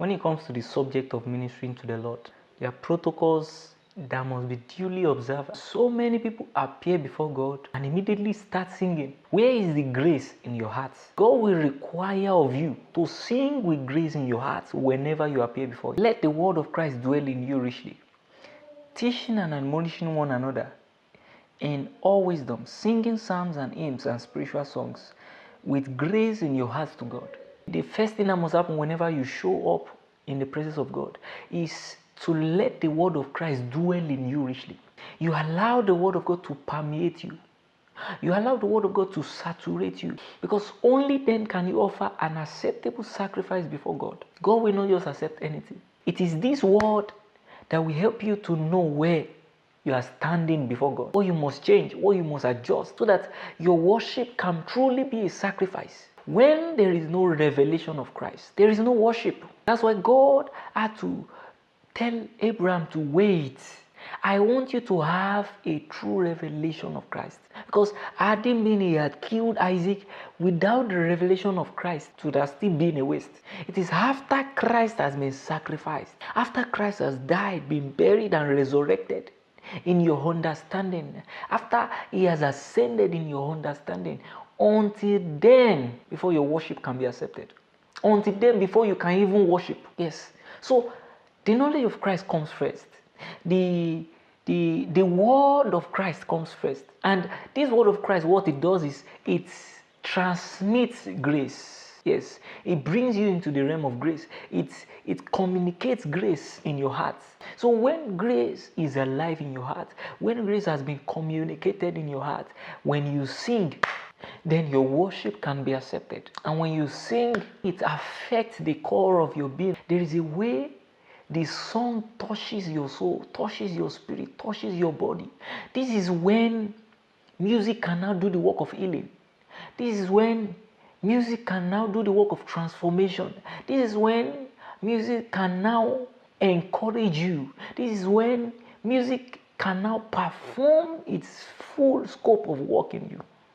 When it comes to the subject of ministering to the Lord, there are protocols that must be duly observed. So many people appear before God and immediately start singing. Where is the grace in your heart? God will require of you to sing with grace in your heart whenever you appear before Him. Let the word of Christ dwell in you richly, teaching and admonishing one another in all wisdom, singing psalms and hymns and spiritual songs with grace in your hearts to God. The first thing that must happen whenever you show up in the presence of God is to let the word of Christ dwell in you richly. You allow the word of God to permeate you. You allow the word of God to saturate you, because only then can you offer an acceptable sacrifice before God. God will not just accept anything. It is this word that will help you to know where you are standing before God, what you must change, what you must adjust, so that your worship can truly be a sacrifice. When there is no revelation of Christ, there is no worship. That's why God had to tell Abraham to wait. I want you to have a true revelation of Christ. Because had it been he had killed Isaac without the revelation of Christ, it would have still been a waste. It is after Christ has been sacrificed, after Christ has died, been buried and resurrected in your understanding, after he has ascended in your understanding, until then, before your worship can be accepted. Until then, before you can even worship. Yes. So, the knowledge of Christ comes first. The word of Christ comes first. And this word of Christ, what it does is it transmits grace. Yes, it brings you into the realm of grace. It communicates grace in your heart. So when grace is alive in your heart, when grace has been communicated in your heart, when you sing, then your worship can be accepted. And when you sing, it affects the core of your being. There is a way the song touches your soul, touches your spirit, touches your body. This is when music can now do the work of healing. This is when music can now do the work of transformation. This is when music can now encourage you. This is when music can now perform its full scope of work in you.